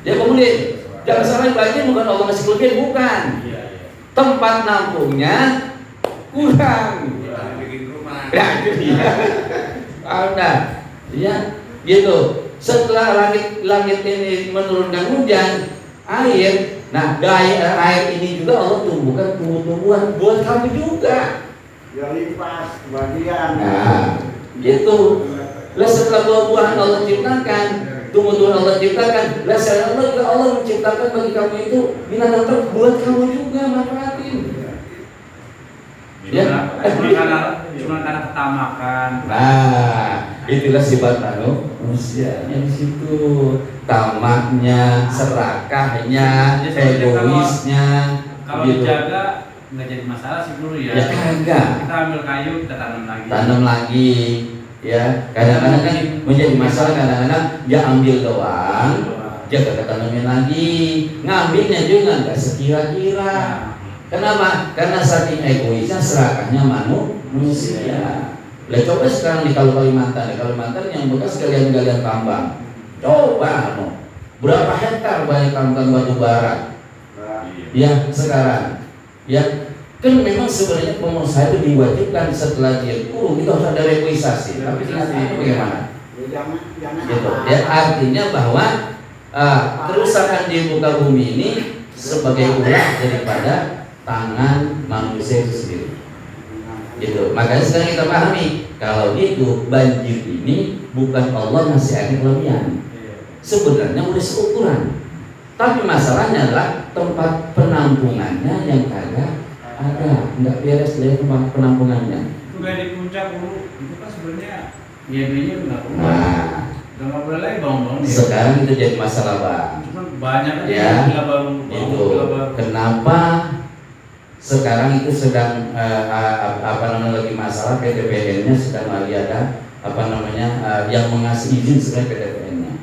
Ya kemudian jangan salah banjir bukan Allah ngasih kelebihan, bukan. Tempat nampungnya kurang. Bikin rumah. Ya itu dia. Anda, ya gitu. Setelah langit ini menurunkan hujan, air. Nah, dari air ini juga Allah tumbuhkan tumbuh-tumbuhan buat kamu juga. Ya lipas bagian. Nah, gitu. Lah setelah buah-buahan Allah ciptakan, tumbuh-tumbuhan Allah ciptakan, lah setelah Allah juga Allah menciptakan bagi kamu itu binatang ternak buat kamu juga, manfaatin. Ya, cuma karena ketamakan. Nah, itulah sifat manusia yang di situ, tamaknya, serakahnya, egoisnya. Kalau gitu. dijaga nggak jadi masalah sih dulu ya. Ya kagak. Kita ambil kayu, kita Tanam lagi, ya. Kadang-kadang kan menjadi masalah, kadang-kadang dia ambil doang, dia kagak tanamin lagi, ngambilnya juga nggak sekira-kira. Kenapa? Karena saking egoisnya, serakahnya manusia. Lah coba sekarang di Kalimantan yang bekas galian-galian tambang. Coba berapa hektar banyak tambang batu bara. Ya sekarang, ya kan memang sebenarnya pengusaha itu diwajibkan setelah dia turun itu harus ada rekuisasi. Tapi kenyataannya bagaimana? Gitu. Ya artinya bahwa kerusakan di muka bumi ini sebagai ulah daripada tangan manusia itu sendiri. Gitu. Makanya sekarang kita pahami kalau itu banjir ini bukan Allah ngasih air kelebihan. Sebenarnya udah seukuran. Tapi masalahnya adalah tempat penampungannya yang kagak ada, nggak beres dari tempat penampungannya. Itu kayak di puncak dulu, itu kan sebenarnya YB-nya nggak perlu. Nah, nggak boleh lagi bangun ya. Sekarang itu jadi masalah bang. Cuma banyak aja Ya, yang bila baru. Itu kenapa sekarang itu sedang lagi masalah PTPN-nya sedang lagi ada yang mengasih izin sebenarnya PTPN-nya.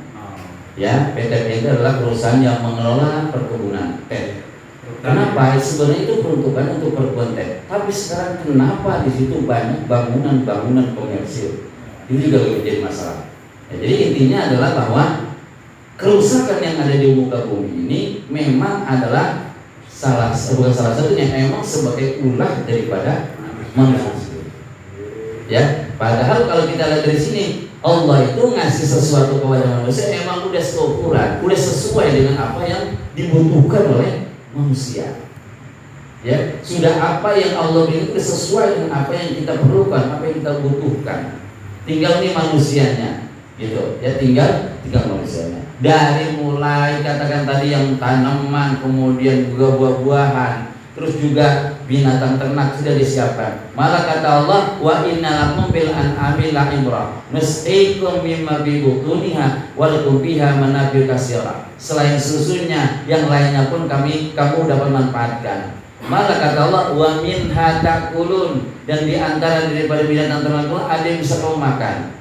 Ya, PTPN itu adalah perusahaan yang mengelola perkebunan teh. Kenapa? Sebenarnya itu peruntukan untuk perkebunan teh. Tapi sekarang kenapa di situ banyak bangunan komersil? Ini juga menjadi masalah. Ya, jadi intinya adalah bahwa kerusakan yang ada di muka bumi ini memang adalah bukan salah satunya, memang sebagai ulah daripada manusia. Ya, padahal kalau kita lihat dari sini, Allah itu ngasih sesuatu kepada manusia emang udah seukuran, udah sesuai dengan apa yang dibutuhkan oleh manusia. Ya, sudah apa yang Allah beri itu sesuai dengan apa yang kita perlukan, apa yang kita butuhkan. Tinggal nih manusianya, gitu. Ya, tinggal manusianya. Dari mulai katakan tadi yang tanaman, kemudian juga buah-buahan, terus juga binatang ternak sudah disiapkan. Malah kata Allah, wa inna lakum bil an'ami la ibrah nusqikum mimma fi butuniha wa lakum fiha manafi'u katsira. Selain susunya, yang lainnya pun kamu dapat manfaatkan. Malah kata Allah, wa minha ta'kulun, dan di antara daripada binatang ternak pun ada yang bisa kamu makan.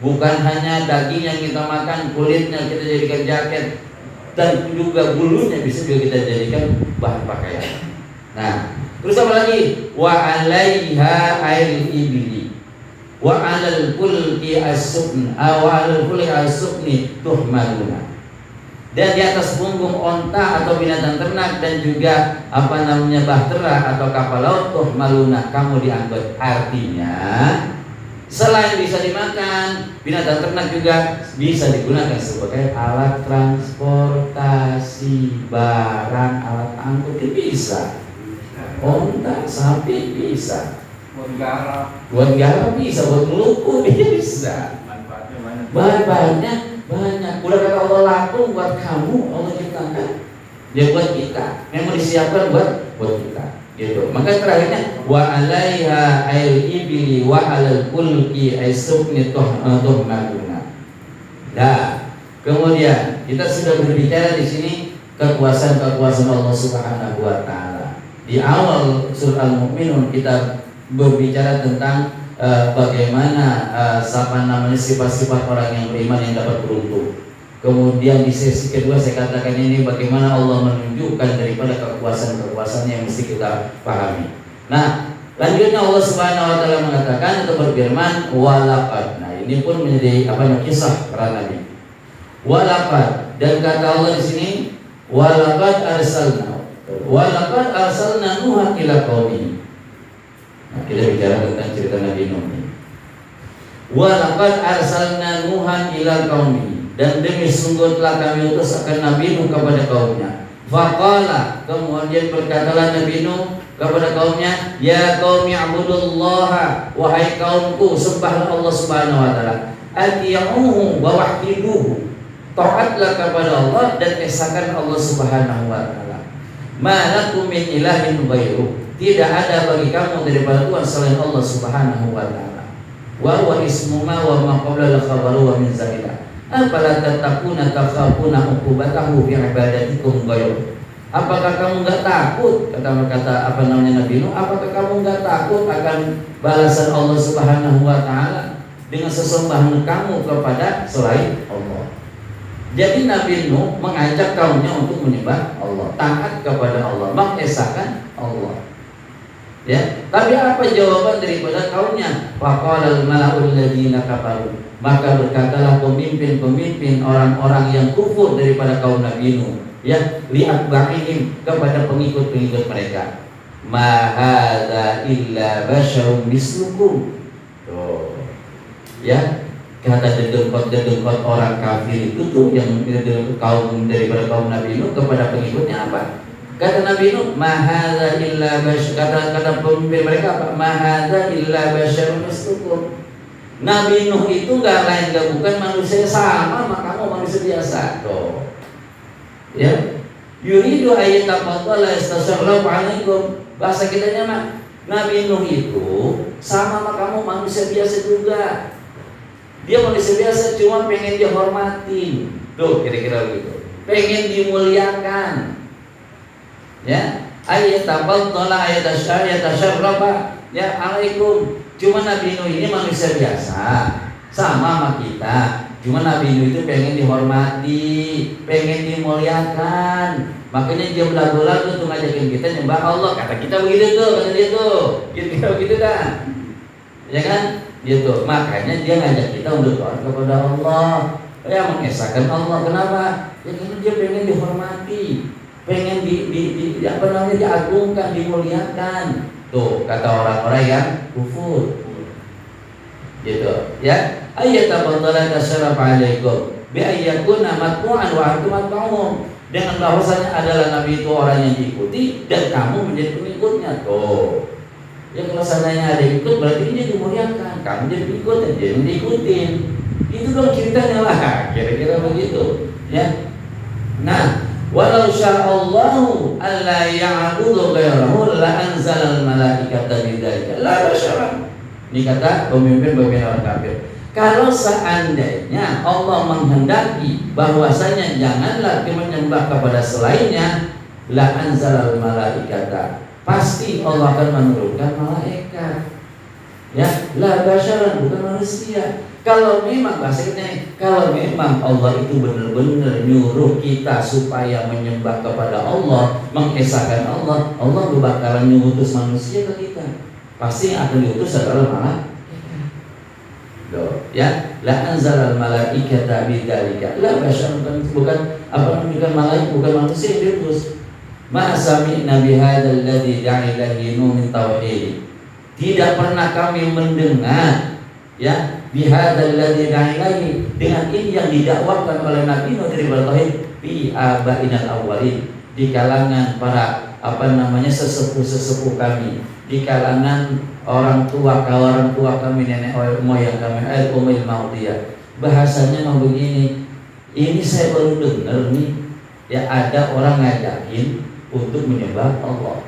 Bukan hanya daging yang kita makan, kulitnya kita jadikan jaket, dan juga bulunya bisa juga kita jadikan bahan pakaian. Nah, terus apa lagi? Wa 'alaiha ail ibli wa 'alal fulki as-sufn wa 'alal fulki as-sufni tuhmaluna. Dan di atas punggung onta atau binatang ternak dan juga bahtera atau kapal laut tuhmaluna, kamu diangkut. Artinya selain bisa dimakan, binatang ternak juga bisa digunakan sebagai alat transportasi. bagasi, barang, alat angkut itu bisa. Onta, sapi bisa. Buat garap bisa, buat melukut bisa. Manfaatnya banyak. Banyak. Udah kata Allah laku buat kamu, Allah ciptakan. Dia buat kita, memang disiapkan buat kita. Gitu. Maka terakhirnya wa 'alaiha ail ibli wa 'alal kulki aisubni tuhmaduna. Nah, kemudian kita sudah berbicara di sini kekuasaan Allah Subhanahu wa taala. Di awal surah Al-Mu'minun kita berbicara tentang bagaimana sifat-sifat orang yang beriman yang dapat beruntung. Kemudian di sesi kedua saya katakan ini bagaimana Allah menunjukkan daripada kekuasaan-kekuasaan yang mesti kita pahami. Nah, lanjutnya Allah Subhanahu wa taala mengatakan atau berfirman walaqad. Nah, ini pun menjadi kisah para nabi. Walaqad, dan kata Allah di sini walaqad arsalna Nuha ila qaumihi. Nah, kita bicara tentang cerita Nabi Nuh. Walaqad arsalna Nuhan ila qaumihi, dan demi sungguh telah kami utus akan Nabi Nuh kepada kaumnya. Faqala, kemudian berkatalah Nabi Nuh kepada kaumnya, ya qaumi ibudullaha, wahai kaumku sembahlah Allah Subhanahu wa taala. Ati'uhu wa wahhiduhu, taatlah kepada Allah dan esakan Allah Subhanahu wa taala. Ma lakum min ilahin ghairuh, tidak ada bagi kamu daripada Tuhan selain Allah Subhanahu wa taala. Wa huwa ismu ma wa ma qabla al-khabaru wa min zalika. Afala tattaquna takhafuna uqubatahu fi ibadatikum ghairuh. Apakah kamu enggak takut, kata Nabi Nuh, apakah kamu enggak takut akan balasan Allah Subhanahu wa taala dengan sesembahan kamu kepada selain Allah? Jadi Nabi Nuh mengajak kaumnya untuk menyembah Allah, taat kepada Allah, mengesahkan Allah. Ya, tapi apa jawaban daripada kaumnya? Faqala al-mala'ul ladzina kafaru, maka berkatalah pemimpin-pemimpin orang-orang yang kufur daripada kaum Nabi Nuh, ya, li'atba'ihim, kepada pengikut-pengikut mereka, ma hadza illa basyarun mislukum. Tuh. Ya, kata dedengkot orang kafir itu tuh yang kaum daripada kaum Nabi Nuh kepada pengikutnya apa? Kata Nabi Nuh, ma hadza illa basyarun, kata pemimpin mereka apa? Ma hadza illa basyarun mislukum. Nabi Nuh itu enggak lain enggak bukan manusia sama kamu manusia biasa. Tuh. Ya. Yuridu ayyatafaddala yastasyra'u 'alaikum. Bahasa kitanya mah Nabi Nuh itu sama kamu manusia biasa juga. Dia manusia biasa cuma pengen dihormati. Tuh kira-kira begitu. Pengen dimuliakan. Ya, ayyatafaddala yatasyarrafa ya alaikum. Cuma Nabi Nuh ini manusia biasa, sama kita. Cuma Nabi Nuh itu pengen dihormati, pengen dimuliakan. Makanya dia belagu-lagu untuk ngajakin kita nyembah Allah. Kata kita begitu tuh, kata dia tuh. Kita begitu kan? Ya kan? Gitu. Makanya dia ngajak kita untuk taat kepada Allah. Ya, mengesahkan Allah. Kenapa? Ya karena dia pengen dihormati, pengen diagungkan, dimuliakan. Tuh kata orang-orang yang kufur. Gitu, ya. Ayyatafaddala tasyarrafa 'alaikum bi ayyakuna matbu'an wa antum matbu'un. Dengan bahwasanya adalah Nabi itu orang yang diikuti dan kamu menjadi pengikutnya. Tuh. Ya kalau seandainya ada ikut berarti dia dimuliakan, kamu jadi pengikut dan dia yang diikutin. Itu dong ceritanya lah, kira-kira begitu, ya. Nah, walau sya'allahu alla ya'budu ghairahu la anzalal malaikata bidzalika la basyara. Ini kata pemimpin orang kafir. Kalau seandainya Allah menghendaki bahwasanya janganlah menyembah kepada selainnya, la anzalal malaikata, pasti Allah akan menurunkan malaikat. Ya, la basyaran, bukan manusia. Kalau memang bahasanya, kalau memang Allah itu benar-benar nyuruh kita supaya menyembah kepada Allah, mengesahkan Allah, Allah bakalan mengutus manusia ke kita. Pasti yang akan diutus adalah malaikat. Ya, la anzalal malaikata bidzalika. La basyaran, bukan malaikat, bukan manusia yang diutus. Ma sami'na bihadzal ladzi da'a ilaihi min tauhid. Tidak pernah kami mendengar, ya, bihadzal ladzi da'a ilaihi, dengan ini yang didakwakan oleh Nabi Nuh dari tauhid. fi abainal awwalin, di kalangan para sesepuh kami, di kalangan orang tua kami, nenek moyang kami, umil maudiyah. Bahasanya mau begini, ini saya baru dengar nih, ya ada orang ngajakin untuk menyembah Allah.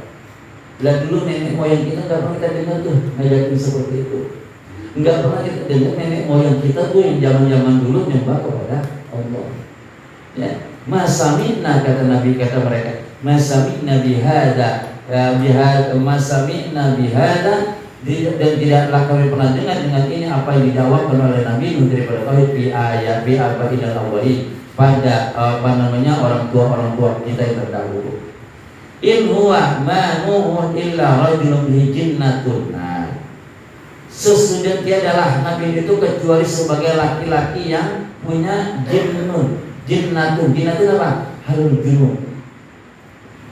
Lah dulu nenek moyang kita nggak pernah kita dengar tuh ngajakin seperti itu. Nggak pernah kita dengar nenek moyang kita tuh yang zaman dulu nyembah kepada Allah. Ya, masamina kata Nabi, kata mereka, masamina bihada, masamina bihada, dan tidaklah kami pernah dengar dengan ini apa yang didakwakan oleh Nabi daripada tauhid bi ayat bi abaidal awwalin, pada orang tua kita yang terdahulu. In huwa ma nuhun illa rajulun bihi jinnatun. Sesudah tiadalah Nabi itu kecuali sebagai laki-laki yang punya jinnatun apa? Halul junun.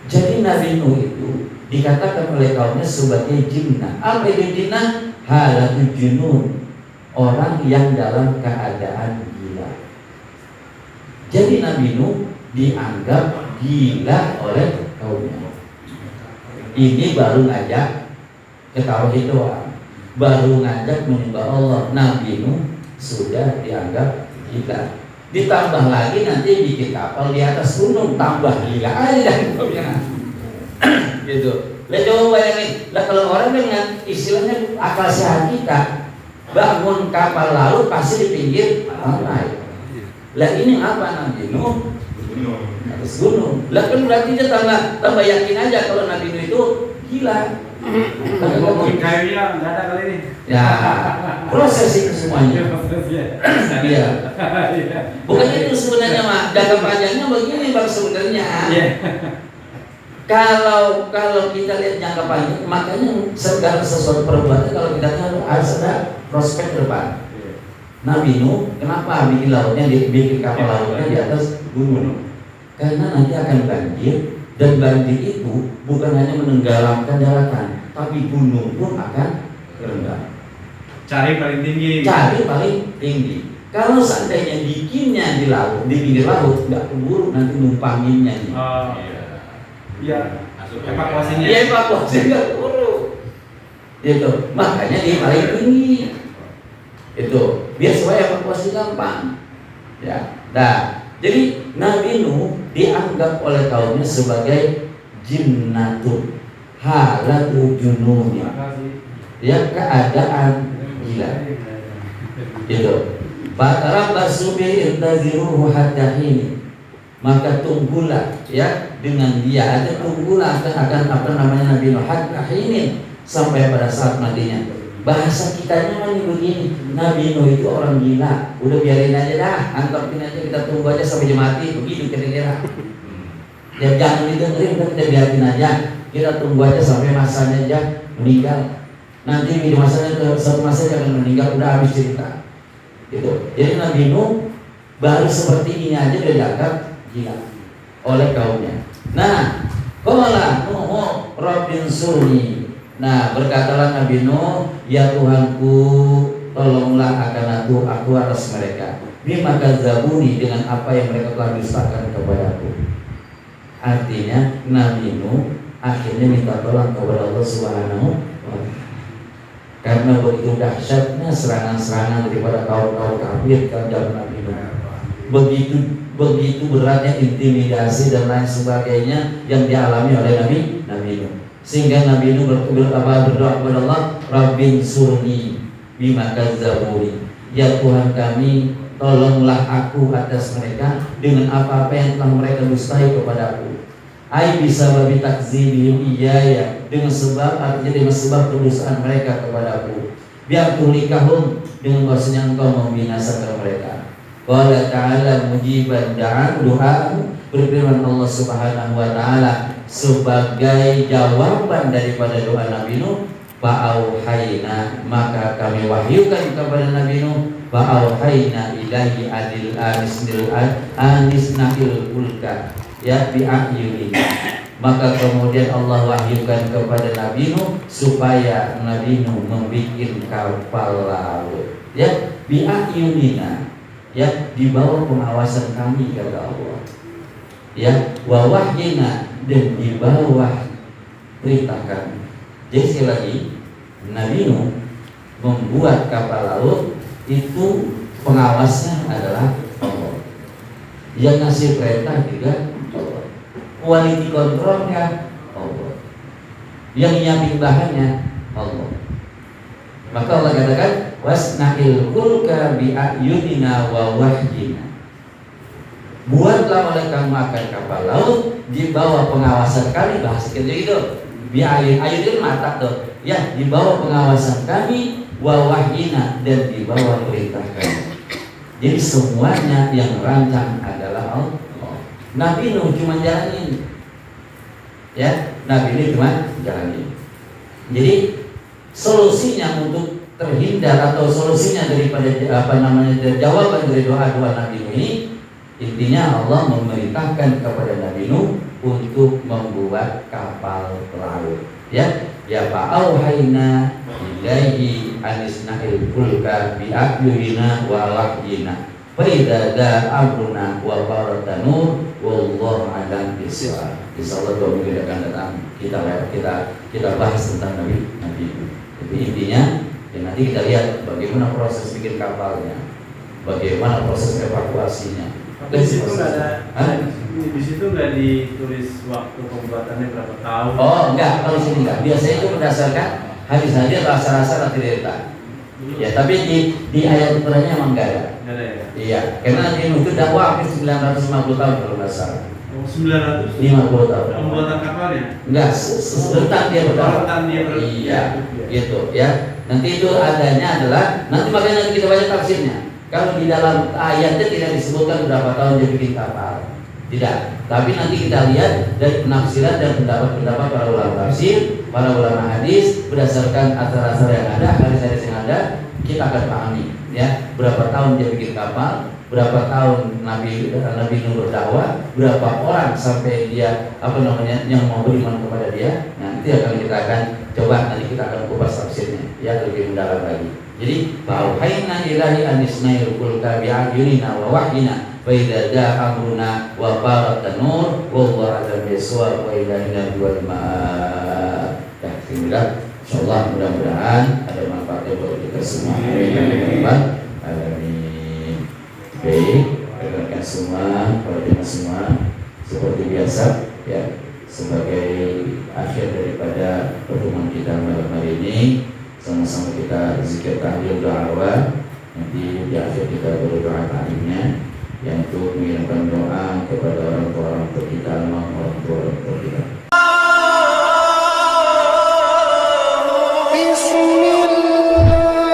Jadi Nabi Nuh itu dikatakan oleh kaumnya sebagai jinnah. Apa itu jinnah? Halul junun, orang yang dalam keadaan gila. Jadi Nabi Nuh dianggap gila oleh kaumnya. Ini baru ngajak ke tauhid doang, baru ngajak menyembah Allah. Nabi Nuh sudah dianggap gila. Ditambah lagi nanti bikin kapal di atas gunung, tambah gila aja gitu. Lah coba bayangin, lah kalau orang dengan istilahnya akal sehat kita bangun kapal laut pasti di pinggir pantai. Lah ini apa Nabi Nuh? Atas gunung. Lah kan berarti dia tambah yakin aja kalau Nabi Nuh itu gila. Ngomongin kayunya nggak ada kali ini. Ya, proses itu semuanya. Iya. Bukan itu sebenarnya mah. Jangka panjangnya begini bang sebenarnya. Kalau kita lihat jangka panjang, makanya segala sesuatu perbuatan kalau kita harus ada prospek depan. Nabi Nuh kenapa bikin lautnya, bikin kapal lautnya di atas gunung? Karena nanti akan banjir. Dan banjir itu bukan hanya menenggelamkan daratan, tapi gunung pun akan rendah. Cari paling tinggi. Kalau seandainya bikinnya di laut, di pinggir laut, nggak keburu nanti numpanginnya nih. Iya. Evakuasinya. Iya, evakuasinya nggak keburu. Itu makanya dia paling tinggi. Itu biar supaya evakuasi gampang. Ya. Nah, jadi Nabi Nuh dianggap oleh kaumnya sebagai jinnatun halatu jununi, ya keadaan gila. Gitu. Fatarabbasu bi intaziruhu hatta hin. Maka tunggulah ya dengan dia, tunggulah akan Nabi Nuh hatta hin, sampai pada saat matinya. Bahasa kitanya kan begini, Nabi Nuh itu orang gila, udah biarin aja dah, anggapin aja, kita tunggu aja sampai dia mati, begitu kira-kira. Ya jangan didengerin, kita biarin aja, kita tunggu aja sampai masanya aja meninggal. Nanti di masanya satu masa jangan meninggal, udah habis cerita. Gitu. Jadi Nabi Nuh baru seperti ini aja udah dianggap gila oleh kaumnya. Nah, qala Nuh Rabbin surni. Nah, berkatalah Nabi Nuh, ya Tuhanku, tolonglah akan aku atas mereka. Bima kadzabuni, dengan apa yang mereka telah dustakan kepadaku. Artinya Nabi Nuh akhirnya minta tolong kepada Allah Subhanahu wa Ta'ala. Karena begitu dahsyatnya serangan-serangan daripada kaum-kaum kafir ke zaman Nabi Nuh. Begitu beratnya intimidasi dan lain sebagainya yang dialami oleh Nabi Nuh. Sehingga Nabi Nuh berdoa kepada Allah, Rabbin surni bima kadzabuni. Ya Tuhan kami, tolonglah aku atas mereka dengan apa-apa yang telah mereka dustai kepadaku. Ai bisa babi takzibihim iyaya, dengan sebab kedustaan mereka kepadaku. Biar tulikahum, dengan bahasanya engkau membinasakan mereka. Qala ta'ala mujiban da'an du'a'u, berfirman Allah Subhanahu wa Ta'ala sebagai jawaban daripada doa Nabi Nuh, fa'auhayna, maka kami wahyukan kepada Nabi Nuh, fa'auhayna ilahi adil anisnahil ulka ya bi'ahyuni. Maka kemudian Allah wahyukan kepada Nabi Nuh supaya Nabi Nuh membuat kapal laut ya bi'ahyunina, ya di bawah pengawasan kami, kata Allah. ya, wa wahyina, dan di bawah perintah kami. Jadi sekali lagi, Nabi Nuh membuat kapal laut itu pengawasnya adalah Allah. Yang ngasih perintah juga Allah. Quality controlnya Allah. Yang nyiapin bahannya Allah. Maka Allah katakan wasna'il fulka bi a'yunina wa wahyina. Buatlah oleh kamu akan kapal laut di bawah pengawasan kami. Bahasa kita itu bi ayun itu mata tuh. Ya, di bawah pengawasan kami wa wahyina, dan di bawah perintah kami. Jadi semuanya yang rancang adalah Allah. Nabi Nuh cuma jalanin. Ya, Nabi Nuh cuma jalanin. Jadi solusinya untuk terhindar atau solusinya daripada jawaban dari doa-doa Nabi Nuh ini, intinya Allah memerintahkan kepada Nabi Nuh untuk membuat kapal laut. Ya fa'auhayna ilaihi anisna'il fulka bi'akyurina wa wahyina fa idza da'a amruna wa farata nur wallahu a'lam bissawab. Insyaallah 2 minggu akan datang kita bahas tentang Nabi Nuh. Jadi intinya ya nanti kita lihat bagaimana proses bikin kapalnya, bagaimana proses evakuasinya. Di situ nggak ada, di situ nggak ditulis waktu pembuatannya berapa tahun. Oh enggak, kalau sini enggak. Biasanya itu berdasarkan hadis-hadis rasa-rasa rata-rata. Ya, tapi di ayat Al-Qur'annya emang enggak ada. Nggak ada ya? Iya, karena Nabi Nuh itu dakwah 950 tahun kalau nggak salah. Oh, 900. 50 tahun. Pembuatan kapalnya? Enggak, sebentar dia berdakwah. Iya, gitu ya. Nanti itu adanya adalah nanti makanya kita baca tafsirnya. Kalau di dalam ayatnya tidak disebutkan berapa tahun dia bikin kapal, tidak. Tapi nanti kita lihat dari penafsiran dan pendapat-pendapat para ulama tafsir, para ulama hadis, berdasarkan asar-asar yang ada, hadis-hadis yang ada, kita akan pahami ya berapa tahun dia bikin kapal, berapa tahun Nabi Nuh berdakwah, berapa orang sampai dia yang mau beriman kepada dia. Nanti kita akan coba, nanti kita akan kupas tafsirnya ya lebih mendalam lagi. Jadi fa'auhayna ilahi anisna'il fulka bi'ayunina wa wahyina fa idza da'a amruna wa farata nur wallahu a'lam bissawab wa ilaina wal ma'ab. Ya, sehingga insyaallah mudah-mudahan ada manfaatnya buat kita semua. Amin. Baik, rekan-rekan semua, para jemaah semua, seperti biasa ya, sebagai akhir daripada pertemuan kita malam hari ini, sama-sama kita zikir tahlil doa. Nanti di akhir kita berdoa ta'limnya, yang untuk mengirimkan doa kepada orang tua orang